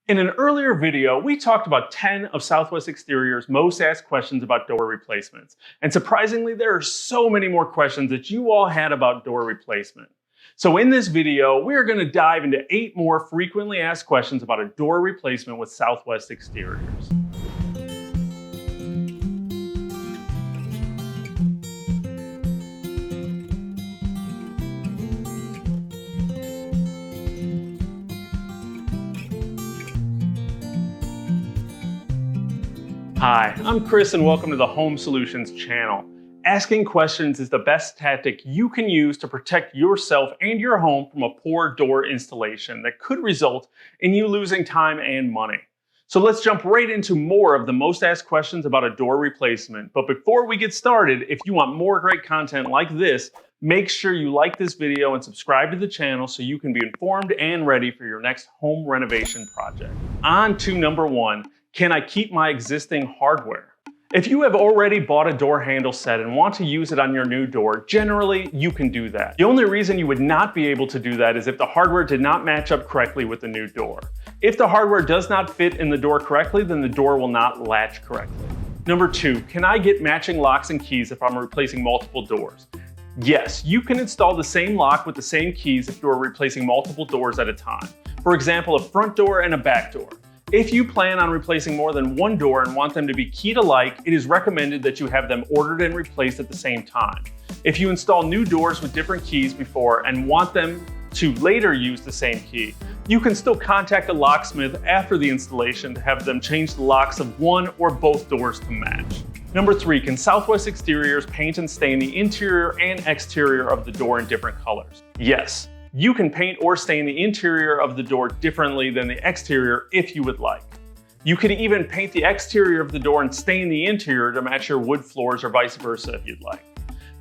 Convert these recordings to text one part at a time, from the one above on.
In an earlier video, we talked about 10 of Southwest Exterior's most asked questions about door replacements. And surprisingly, there are so many more questions that you all had about door replacement. So in this video, we are going to dive into 8 more frequently asked questions about a door replacement with Southwest Exteriors. Hi, I'm Chris and welcome to the Home Solutions channel. Asking questions is the best tactic you can use to protect yourself and your home from a poor door installation that could result in you losing time and money. So let's jump right into more of the most asked questions about a door replacement. But before we get started, if you want more great content like this, make sure you like this video and subscribe to the channel so you can be informed and ready for your next home renovation project. On to number 1. Can I keep my existing hardware? If you have already bought a door handle set and want to use it on your new door, generally you can do that. The only reason you would not be able to do that is if the hardware did not match up correctly with the new door. If the hardware does not fit in the door correctly, then the door will not latch correctly. Number 2, can I get matching locks and keys if I'm replacing multiple doors? Yes, you can install the same lock with the same keys if you are replacing multiple doors at a time. For example, a front door and a back door. If you plan on replacing more than one door and want them to be keyed alike, it is recommended that you have them ordered and replaced at the same time. If you install new doors with different keys before and want them to later use the same key, you can still contact a locksmith after the installation to have them change the locks of one or both doors to match. Number 3, can Southwest Exteriors paint and stain the interior and exterior of the door in different colors? Yes. You can paint or stain the interior of the door differently than the exterior if you would like. You could even paint the exterior of the door and stain the interior to match your wood floors or vice versa if you'd like.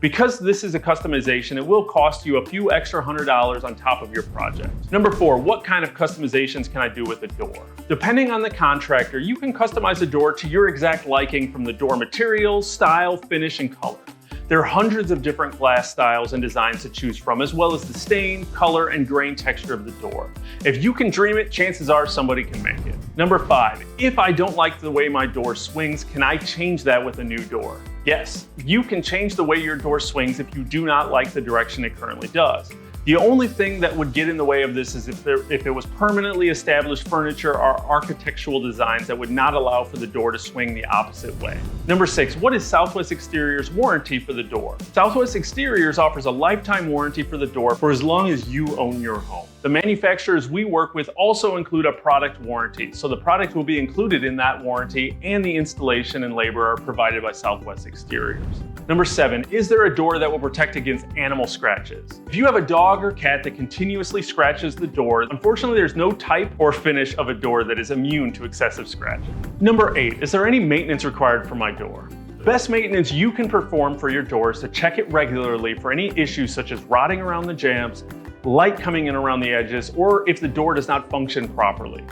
Because this is a customization, it will cost you a few extra $100 on top of your project. Number 4, what kind of customizations can I do with the door? Depending on the contractor, you can customize the door to your exact liking from the door materials, style, finish, and color. There are hundreds of different glass styles and designs to choose from, as well as the stain, color, and grain texture of the door. If you can dream it, chances are somebody can make it. Number 5, if I don't like the way my door swings, can I change that with a new door? Yes, you can change the way your door swings if you do not like the direction it currently does. The only thing that would get in the way of this is if it was permanently established furniture or architectural designs that would not allow for the door to swing the opposite way. Number 6, what is Southwest Exteriors' warranty for the door? Southwest Exteriors offers a lifetime warranty for the door for as long as you own your home. The manufacturers we work with also include a product warranty, so the product will be included in that warranty and the installation and labor are provided by Southwest Exteriors. Number 7, is there a door that will protect against animal scratches? If you have a dog or cat that continuously scratches the door, unfortunately there's no type or finish of a door that is immune to excessive scratching. Number 8, is there any maintenance required for my door? The best maintenance you can perform for your door is to check it regularly for any issues such as rotting around the jambs, light coming in around the edges, or if the door does not function properly.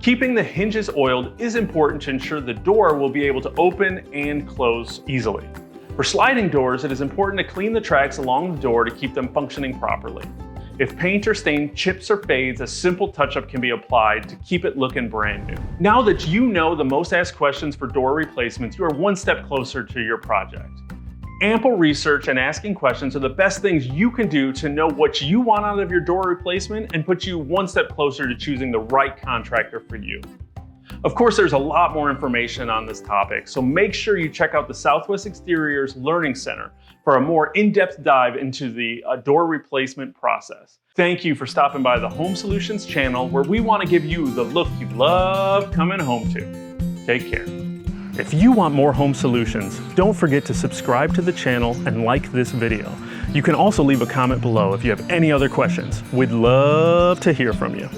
Keeping the hinges oiled is important to ensure the door will be able to open and close easily. For sliding doors, it is important to clean the tracks along the door to keep them functioning properly. If paint or stain chips or fades, a simple touch-up can be applied to keep it looking brand new. Now that you know the most asked questions for door replacements, you are one step closer to your project. Ample research and asking questions are the best things you can do to know what you want out of your door replacement and put you one step closer to choosing the right contractor for you. Of course, there's a lot more information on this topic, so make sure you check out the Southwest Exteriors Learning Center for a more in-depth dive into the door replacement process. Thank you for stopping by the Home Solutions channel, where we want to give you the look you love coming home to. Take care. If you want more home solutions, don't forget to subscribe to the channel and like this video. You can also leave a comment below if you have any other questions. We'd love to hear from you.